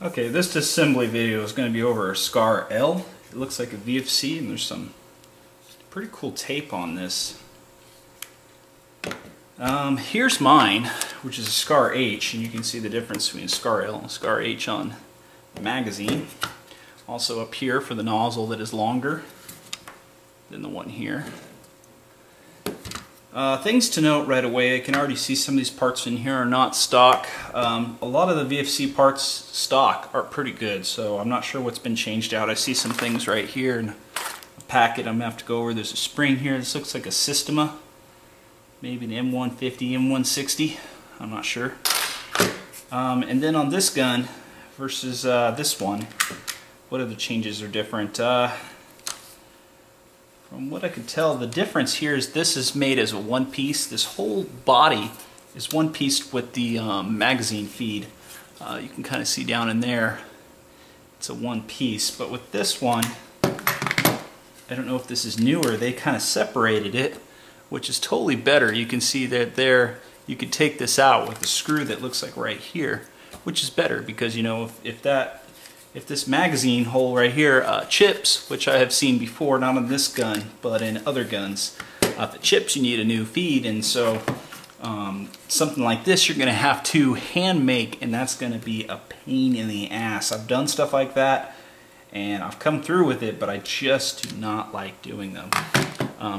Okay, this disassembly video is going to be over a Scar L. It looks like a VFC and there's some pretty cool tape on this. Here's mine, which is a Scar H, and you can see the difference between a Scar L and a Scar H on the magazine. Also up here for the nozzle that is longer than the one here. Things to note right away, I can already see some of these parts in here are not stock. A lot of the VFC parts stock are pretty good, so I'm not sure what's been changed out. I see some things right here in a packet I'm going to have to go over. There's a spring here. This looks like a Systema, maybe an M150, M160, I'm not sure. And then on this gun versus this one, what other changes are different? From what I could tell, the difference here is this is made as a one piece. This whole body is one piece with the magazine feed. You can kind of see down in there, it's a one piece. But with this one, I don't know if this is newer, they kind of separated it, which is totally better. You can see that there, you could take this out with a screw that looks like right here, which is better because, you know, if this magazine hole right here chips, which I have seen before, not on this gun, but in other guns, if it chips, you need a new feed, and so something like this you're going to have to hand make, and that's going to be a pain in the ass. I've done stuff like that, and I've come through with it, but I just do not like doing them.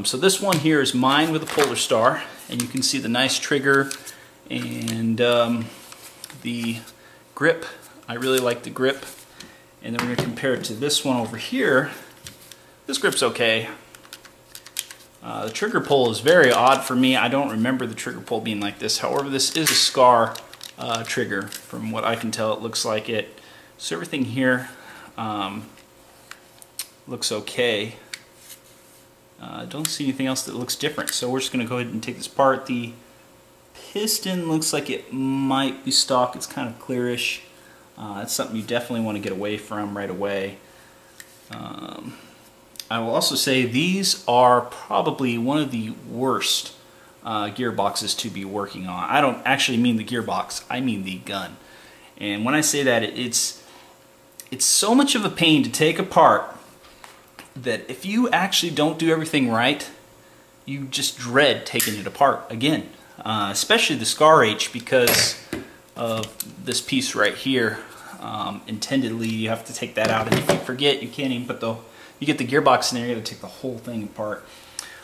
So this one here is mine with a Polar Star, and you can see the nice trigger and the grip. I really like the grip. And then we're going to compare it to this one over here. This grip's okay. The trigger pull is very odd for me. I don't remember the trigger pull being like this. However, this is a Scar trigger. From what I can tell, it looks like it. So everything here looks okay. I don't see anything else that looks different. So we're just going to go ahead and take this apart. The piston looks like it might be stock. It's kind of clearish. That's something you definitely want to get away from right away. I will also say these are probably one of the worst gearboxes to be working on. I don't actually mean the gearbox, I mean the gun. And when I say that, it's so much of a pain to take apart that if you actually don't do everything right, you just dread taking it apart again. Especially the Scar H, because of this piece right here. Intendedly, you have to take that out, and if you forget, you can't even put you get the gearbox in there, you got to take the whole thing apart.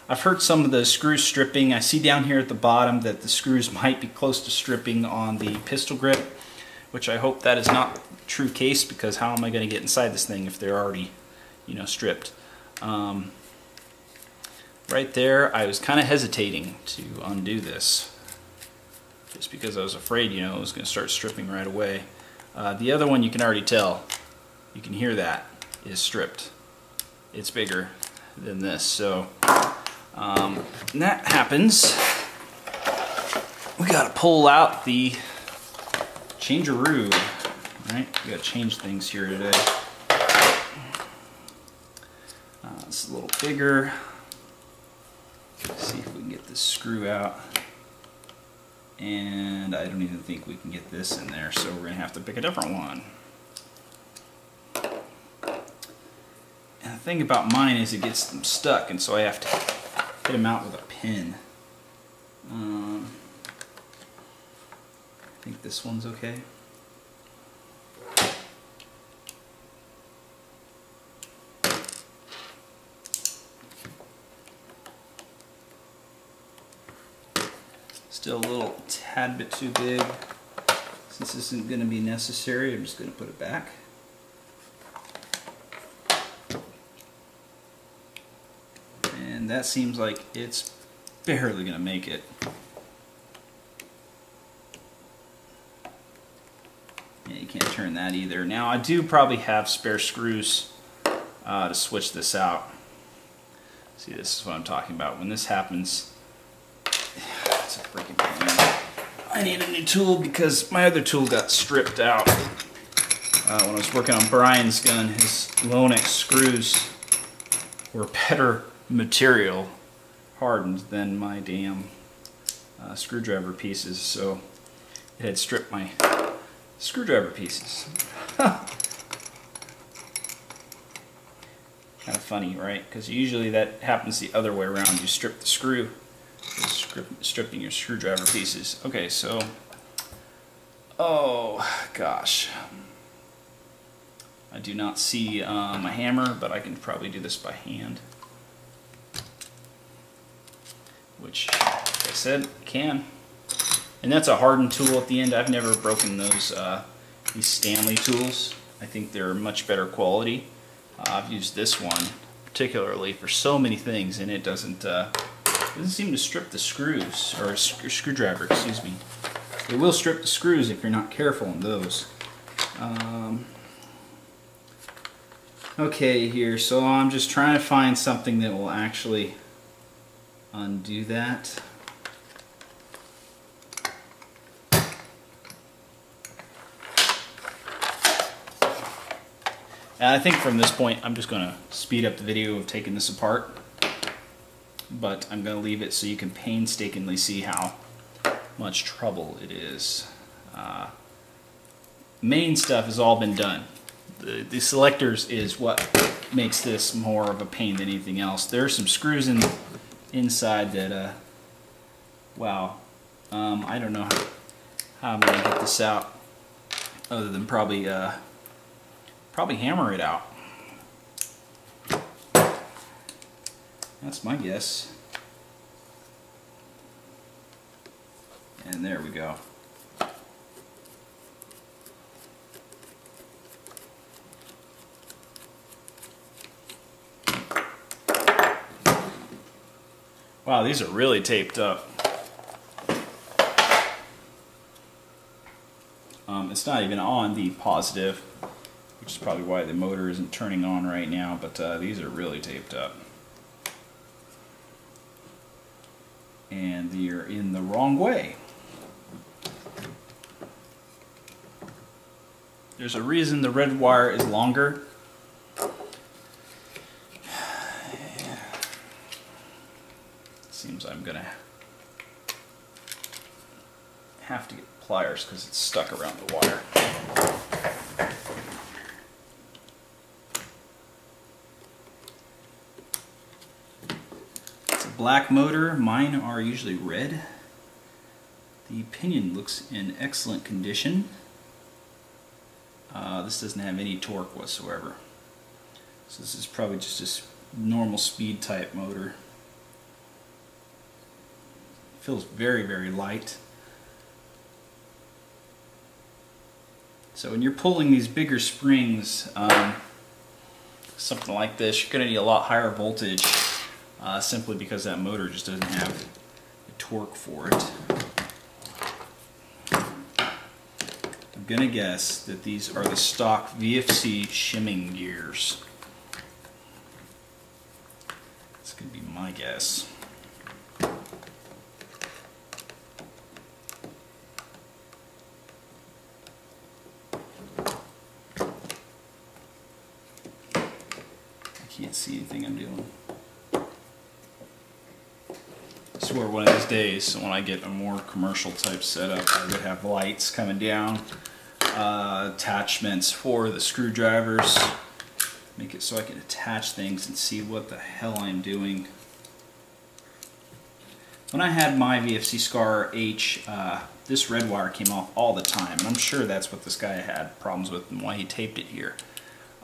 I've heard some of the screws stripping. I see down here at the bottom that the screws might be close to stripping on the pistol grip, which I hope that is not the true case, because how am I going to get inside this thing if they're already, you know, stripped? Right there, I was kind of hesitating to undo this, just because I was afraid, you know, it was going to start stripping right away. The other one, you can already tell, you can hear that, is stripped. It's bigger than this, so when that happens, we got to pull out the changeroo, right? We got to change things here today. It's a little bigger. Let's see if we can get this screw out. And I don't even think we can get this in there, so we're going to have to pick a different one. And the thing about mine is it gets them stuck, and so I have to hit them out with a pin. I think this one's okay. Still a little tad bit too big. Since this isn't going to be necessary, I'm just going to put it back. And that seems like it's barely going to make it. Yeah, you can't turn that either. Now I do probably have spare screws to switch this out. See, this is what I'm talking about. When this happens, it's a freaking pain. I need a new tool because my other tool got stripped out. When I was working on Brian's gun, his Lonex screws were better material, hardened, than my damn screwdriver pieces, so it had stripped my screwdriver pieces. Kind of funny, right? Because usually that happens the other way around. You strip the screw, stripping your screwdriver pieces. Okay, so, oh gosh. I do not see my hammer, but I can probably do this by hand. Which, like I said, can. And that's a hardened tool at the end. I've never broken those these Stanley tools. I think they're much better quality. I've used this one particularly for so many things, and it doesn't seem to strip the screws, or screwdriver, excuse me. It will strip the screws if you're not careful on those. Okay, here, so I'm just trying to find something that will actually undo that. And I think from this point I'm just going to speed up the video of taking this apart, but I'm going to leave it so you can painstakingly see how much trouble it is. Main stuff has all been done. The selectors is what makes this more of a pain than anything else. There are some screws inside that, wow, I don't know how I'm going to get this out other than probably hammer it out. That's my guess. And there we go. Wow, these are really taped up. It's not even on the positive, which is probably why the motor isn't turning on right now, but these are really taped up. And they're in the wrong way. There's a reason the red wire is longer. Seems I'm gonna have to get pliers because it's stuck around the wire. It's a black motor. Mine are usually red. The pinion looks in excellent condition. This doesn't have any torque whatsoever. So this is probably just a normal speed type motor. Feels very, very light. So when you're pulling these bigger springs, something like this, you're going to need a lot higher voltage, simply because that motor just doesn't have the torque for it. I'm going to guess that these are the stock VFC shimming gears. That's going to be my guess. Can't see anything I'm doing. I swear one of these days when I get a more commercial type setup, I would have lights coming down, attachments for the screwdrivers, make it so I can attach things and see what the hell I'm doing. When I had my VFC Scar H, this red wire came off all the time, and I'm sure that's what this guy had problems with and why he taped it here.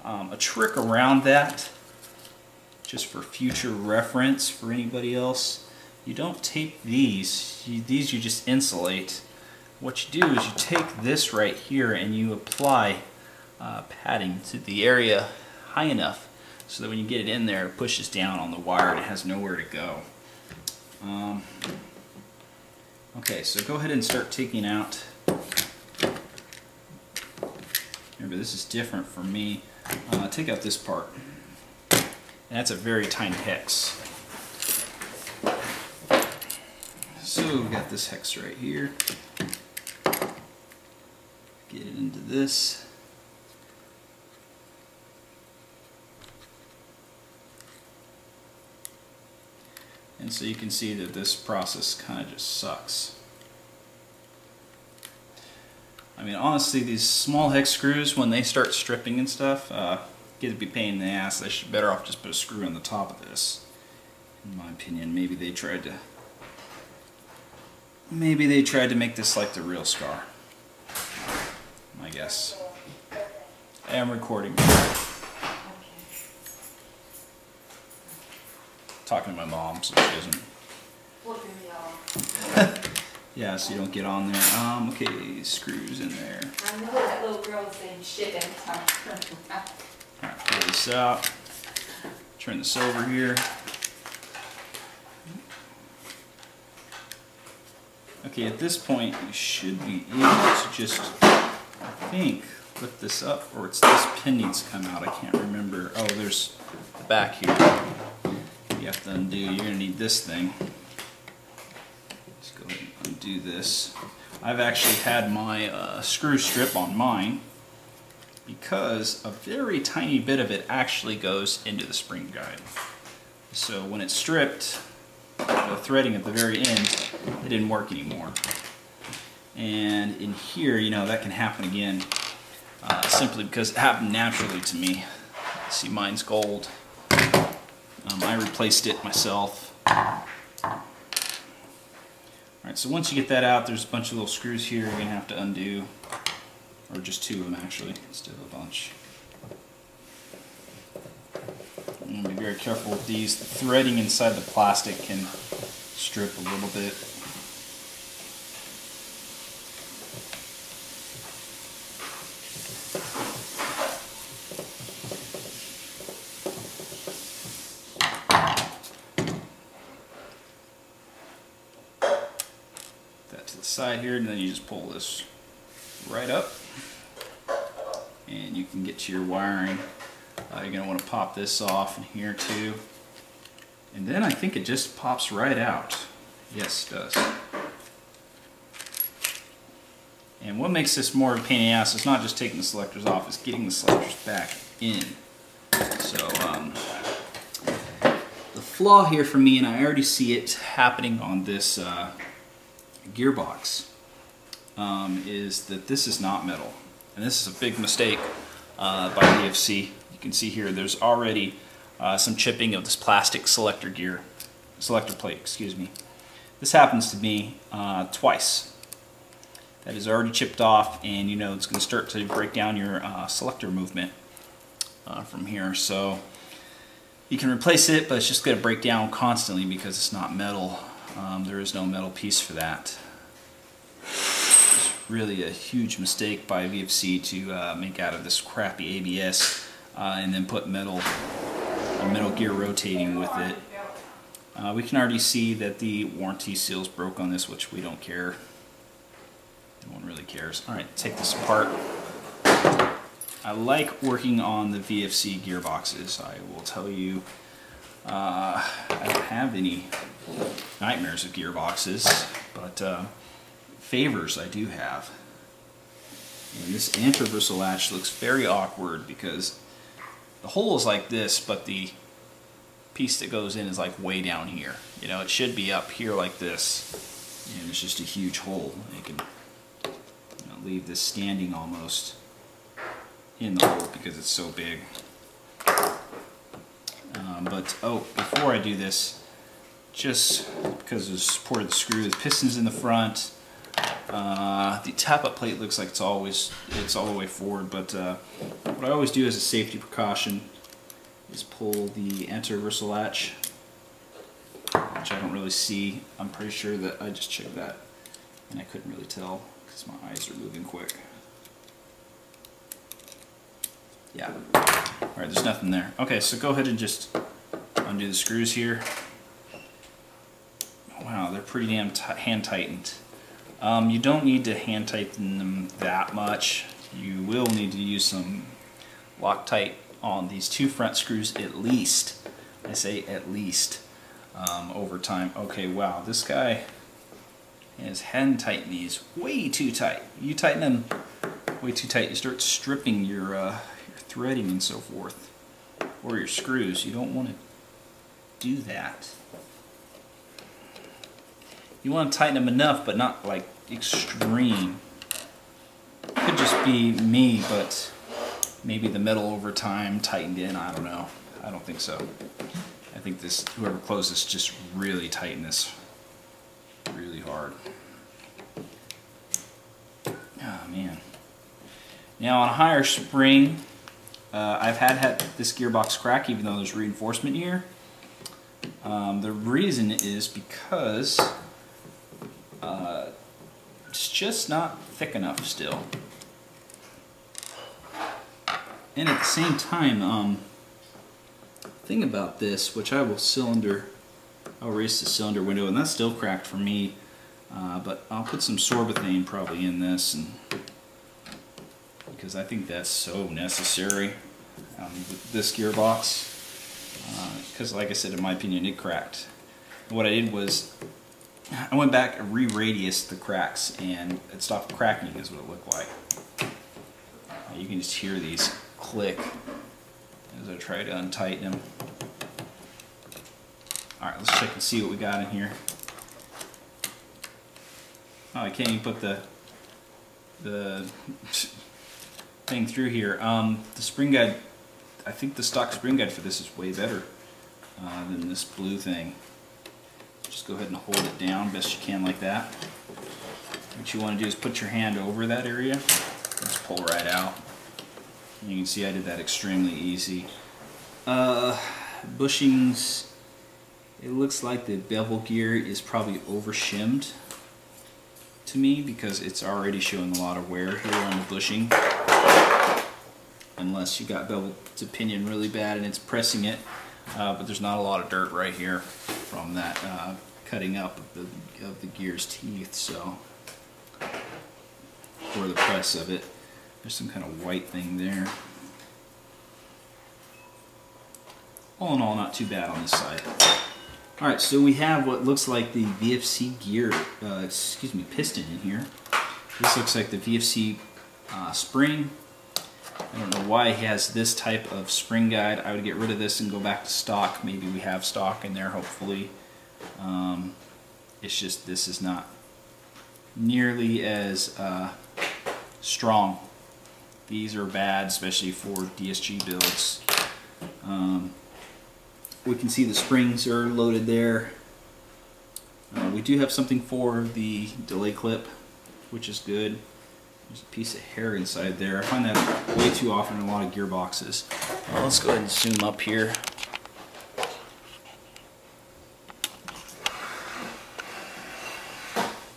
A trick around that, just for future reference for anybody else, you don't tape these. These you just insulate. What you do is you take this right here and you apply padding to the area high enough so that when you get it in there, it pushes down on the wire and it has nowhere to go. Okay, so go ahead and start taking out. Remember, this is different for me. Take out this part. And that's a very tiny hex. So we've got this hex right here. Get it into this. And so you can see that this process kind of just sucks. I mean, honestly, these small hex screws, when they start stripping and stuff, get to be a pain in the ass. They should better off just put a screw on the top of this. In my opinion, maybe they tried to make this like the real scar. I guess. I am recording. Talking to my mom, so she doesn't. Yeah, so you don't get on there. Okay, screws in there. I know that little girl was saying shit every time. Alright, pull this out. Turn this over here. Okay, at this point, you should be able to just, I think, lift this up, or it's this pin needs to come out. I can't remember. Oh, there's the back here. You have to undo. You're going to need this thing. Let's go ahead and undo this. I've actually had my screw strip on mine because a very tiny bit of it actually goes into the spring guide. So when it's stripped, the threading at the very end, it didn't work anymore. And in here, you know, that can happen again simply because it happened naturally to me. See, mine's gold. I replaced it myself. Alright, so once you get that out, there's a bunch of little screws here you're going to have to undo. Or just two of them actually, instead of a bunch. And be very careful with these. The threading inside the plastic can strip a little bit. That to the side here, and then you just pull this right up, and you can get to your wiring. You're going to want to pop this off in here too. And then I think it just pops right out. Yes, it does. And what makes this more of a pain in the ass is not just taking the selectors off, it's getting the selectors back in. So, the flaw here for me, and I already see it happening on this Gearbox, is that this is not metal. And this is a big mistake by VFC. You can see here there's already some chipping of this plastic selector plate, excuse me. This happens to me twice. That is already chipped off, and you know it's going to start to break down your selector movement from here. So you can replace it, but it's just going to break down constantly because it's not metal. There is no metal piece for that. It's really a huge mistake by VFC to make out of this crappy ABS and then put a metal gear rotating with it. We can already see that the warranty seals broke on this, which we don't care. No one really cares. Alright, take this apart. I like working on the VFC gearboxes. I will tell you, I don't have any nightmares of gearboxes, but favors I do have. And this anti-bristle latch looks very awkward because the hole is like this, but the piece that goes in is like way down here. You know, it should be up here like this, and it's just a huge hole. You can leave this standing almost in the hole because it's so big. But before I do this, just because of the support of the screw, the piston's in the front. The tap-up plate looks like it's all the way forward, but what I always do as a safety precaution is pull the anti-bristle latch, which I don't really see. I'm pretty sure that I just checked that, and I couldn't really tell because my eyes are moving quick. Yeah. Alright, there's nothing there. Okay, so go ahead and just undo the screws here. Wow, they're pretty damn hand tightened. You don't need to hand tighten them that much. You will need to use some Loctite on these two front screws at least. I say at least over time. Okay, wow, this guy is hand tighten these way too tight. You tighten them way too tight, you start stripping your threading and so forth, or your screws. You don't want to do that. You want to tighten them enough, but not like extreme. Could just be me, but maybe the metal over time tightened in. I don't know. I don't think so. I think this, whoever closed this just really tightened this really hard. Oh man. Now on a higher spring, I've had this gearbox crack even though there's reinforcement here. The reason is because it's just not thick enough still. And at the same time, thing about this, which I'll raise the cylinder window, and that's still cracked for me, but I'll put some sorbethane probably in this, and because I think that's so necessary with this gearbox, because like I said, in my opinion, it cracked. And what I did was I went back and re-radiused the cracks, and it stopped cracking is what it looked like. You can just hear these click as I try to untighten them. Alright, let's check and see what we got in here. Oh, I can't even put the thing through here. The spring guide, I think the stock spring guide for this is way better than this blue thing. Just go ahead and hold it down best you can like that. What you want to do is put your hand over that area. Just pull right out. And you can see I did that extremely easy. Bushings, it looks like the bevel gear is probably over shimmed to me because it's already showing a lot of wear here on the bushing. Unless you got bevel to pinion really bad and it's pressing it. But there's not a lot of dirt right here from that cutting up of the gear's teeth, so, or the press of it. There's some kind of white thing there. All in all, not too bad on this side. Alright, so we have what looks like the VFC gear, piston in here. This looks like the VFC spring. I don't know why he has this type of spring guide. I would get rid of this and go back to stock. Maybe we have stock in there, hopefully. It's just this is not nearly as strong. These are bad, especially for DSG builds. We can see the springs are loaded there. We do have something for the delay clip, which is good. There's a piece of hair inside there. I find that way too often in a lot of gearboxes. Well, let's go ahead and zoom up here.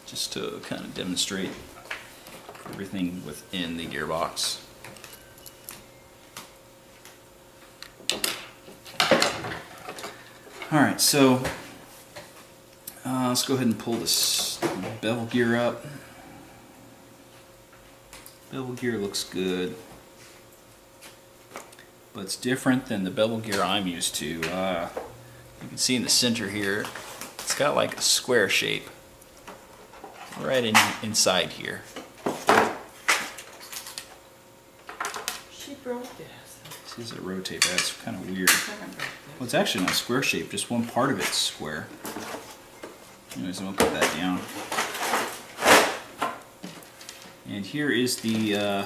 Just to kind of demonstrate everything within the gearbox. Alright, so let's go ahead and pull this bevel gear up. Bevel gear looks good, but it's different than the bevel gear I'm used to. You can see in the center here, it's got like a square shape right inside here. She broke it. See, as it rotates, that's kind of weird. Well, it's actually not square shape, just one part of it's square. Anyways, I'm gonna put that down. And here is the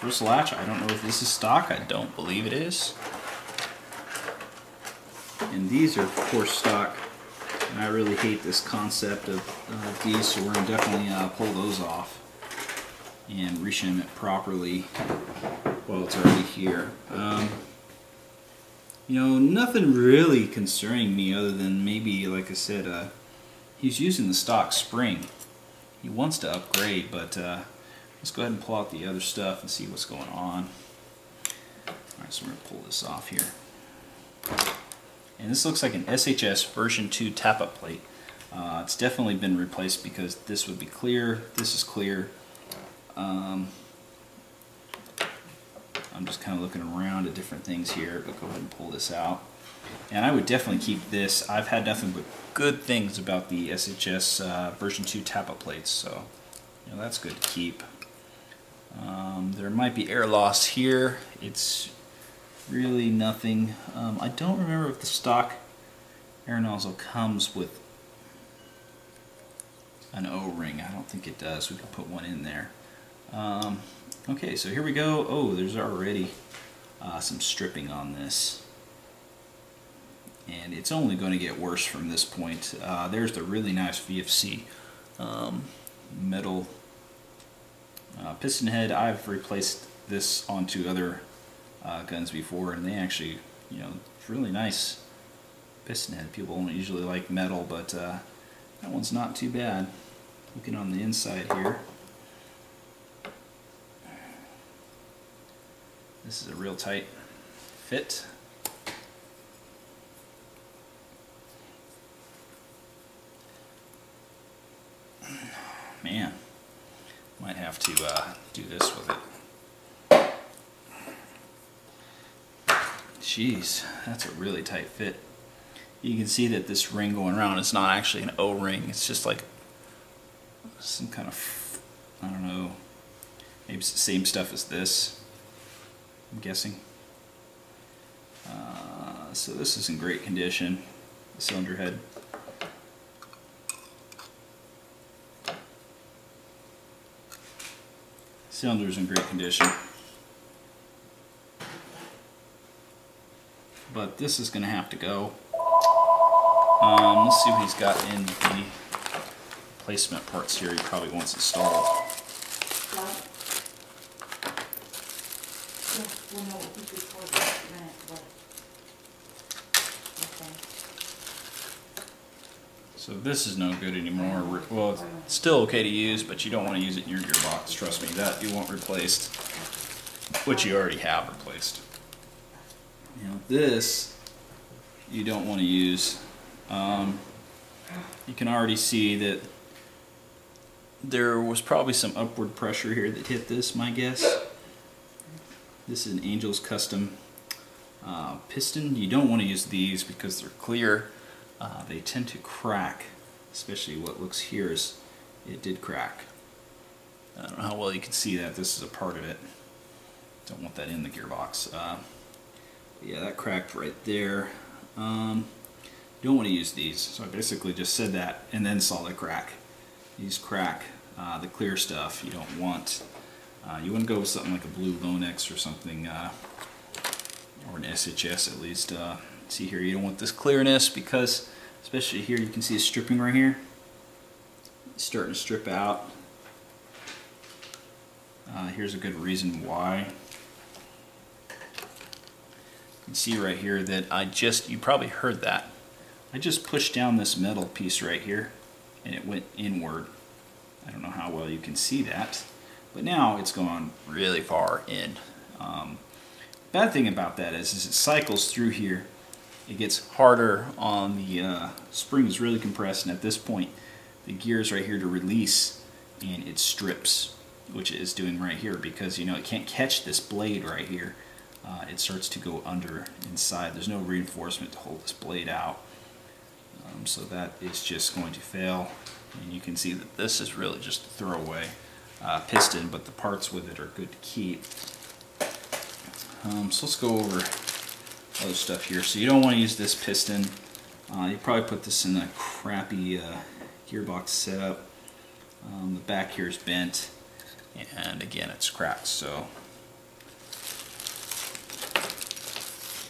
first latch. I don't know if this is stock. I don't believe it is. And these are, of course, stock. And I really hate this concept of these, so we're going to definitely pull those off and reshim it properly while it's already here. You know, nothing really concerning me other than maybe, like I said, he's using the stock spring. He wants to upgrade, but let's go ahead and pull out the other stuff and see what's going on. Alright, so we're going to pull this off here. And this looks like an SHS version 2 tap-up plate. It's definitely been replaced because this would be clear, this is clear. I'm just kind of looking around at different things here, but go ahead and pull this out. And I would definitely keep this. I've had nothing but good things about the SHS version 2 tap-up plates, so you know, that's good to keep. There might be air loss here. It's really nothing. I don't remember if the stock air nozzle comes with an O-ring. I don't think it does. We can put one in there. Okay, so here we go. Oh, there's already some stripping on this. And it's only going to get worse from this point. There's the really nice VFC metal piston head. I've replaced this onto other guns before, and they actually, you know, it's really nice piston head. People don't usually like metal, but that one's not too bad. Looking on the inside here, this is a real tight fit. Man, might have to do this with it. Jeez, that's a really tight fit. You can see that this ring going around is not actually an O-ring. It's just like some kind of, I don't know, maybe it's the same stuff as this, I'm guessing. So this is in great condition, the cylinder head. Cylinder's in great condition. But this is going to have to go. Let's see what he's got in the placement parts here. He probably wants installed. So this is no good anymore. Well, it's still okay to use, but you don't want to use it in your gearbox. Trust me, that you want replaced, which you already have replaced. You know, this you don't want to use. You can already see that there was probably some upward pressure here that hit this, my guess. This is an Angel's Custom piston. You don't want to use these because they're clear. They tend to crack, especially what looks here is it did crack. I don't know how well you can see that. This is a part of it. Don't want that in the gearbox. Yeah, that cracked right there. You don't want to use these. So I basically just said that and then saw the crack. These crack. The clear stuff you don't want. You want to go with something like a blue Lonex or something, or an SHS at least. See here, you don't want this clearness because, especially here, you can see a stripping right here. It's starting to strip out. Here's a good reason why. You can see right here that you probably heard that. I just pushed down this metal piece right here and it went inward. I don't know how well you can see that, but now it's gone really far in. Bad thing about that is it cycles through here. It gets harder on the spring is really compressed, and at this point the gear is right here to release and it strips, which it is doing right here because, you know, it can't catch this blade right here. It starts to go under inside. There's no reinforcement to hold this blade out, so that is just going to fail. And you can see that this is really just a throwaway piston, but the parts with it are good to keep. So let's go over other stuff here. So you don't want to use this piston. You probably put this in a crappy gearbox setup. The back here is bent, and again it's cracked. So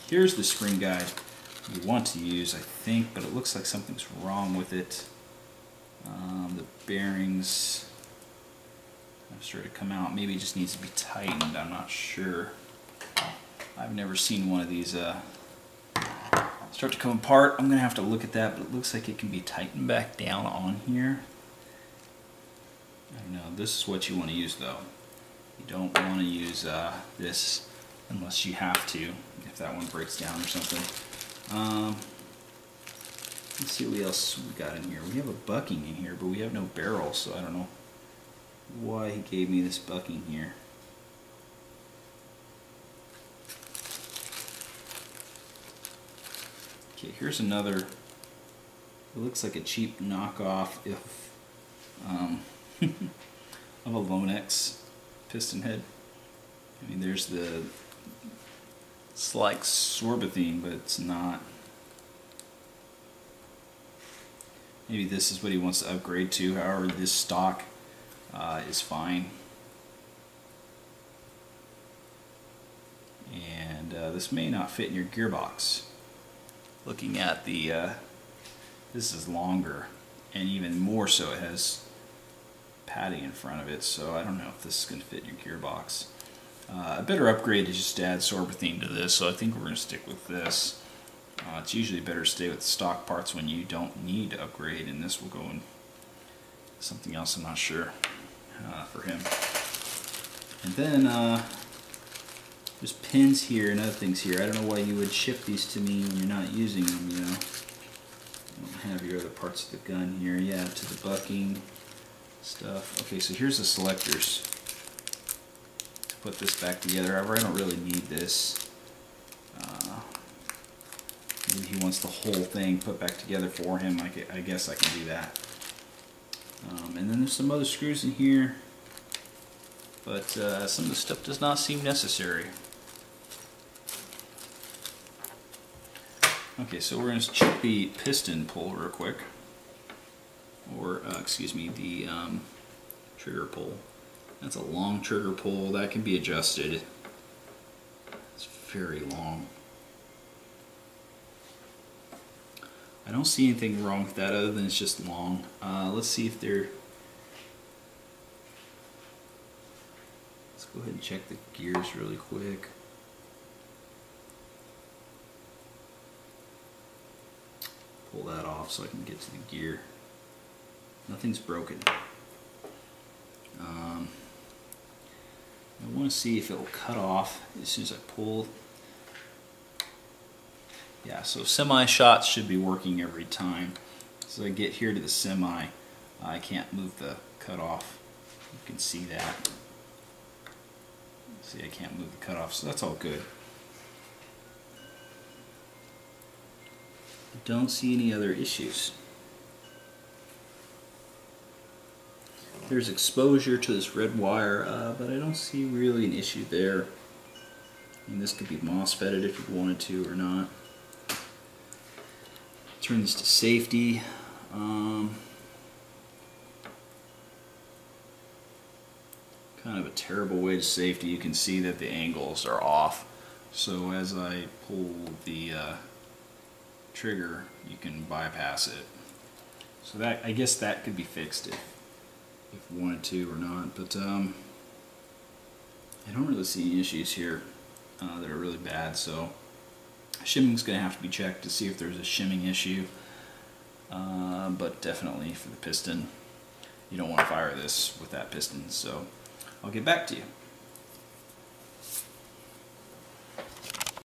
here's the spring guide you want to use, I think, but it looks like something's wrong with it. The bearings have started to come out. Maybe it just needs to be tightened. I'm not sure. I've never seen one of these start to come apart. I'm going to have to look at that, but it looks like it can be tightened back down on here. I don't know. This is what you want to use, though. You don't want to use this unless you have to, if that one breaks down or something. Let's see what else we got in here. We have a bucking in here, but we have no barrel, so I don't know why he gave me this bucking here. Okay, here's another. It looks like a cheap knockoff of a Lonex piston head. I mean, there's the. It's like sorbothene, but it's not. Maybe this is what he wants to upgrade to. However, this stock is fine. And this may not fit in your gearbox. Looking at the, this is longer, and even more so, it has padding in front of it, so I don't know if this is going to fit in your gearbox. A better upgrade is just to add sorbothene to this, so I think we're going to stick with this. It's usually better to stay with stock parts when you don't need to upgrade, and this will go in something else, I'm not sure, for him. And then there's pins here and other things here. I don't know why you would ship these to me when you're not using them, you know. You don't have your other parts of the gun here. Yeah, to the bucking stuff. Okay, so here's the selectors to put this back together. However, I don't really need this. Maybe he wants the whole thing put back together for him. I guess I can do that. And then there's some other screws in here, but some of the stuff does not seem necessary. Okay, so we're going to check the piston pull real quick, or excuse me, the trigger pull. That's a long trigger pull. That can be adjusted. It's very long. I don't see anything wrong with that other than it's just long. Let's see if they're... Let's go ahead and check the gears really quick. Pull that off so I can get to the gear. Nothing's broken. I want to see if it will cut off as soon as I pull. Yeah, so semi shots should be working every time. So I get here to the semi, I can't move the cutoff. You can see that. See, I can't move the cutoff, so that's all good. Don't see any other issues. There's exposure to this red wire, but I don't see really an issue there. I mean, this could be MOSFETted if you wanted to or not. Turn this to safety. Kind of a terrible way to safety. You can see that the angles are off. So as I pull the trigger, you can bypass it. So that, I guess that could be fixed if you wanted to or not. But I don't really see any issues here that are really bad. So shimming's going to have to be checked to see if there's a shimming issue. But definitely for the piston, you don't want to fire this with that piston. So I'll get back to you.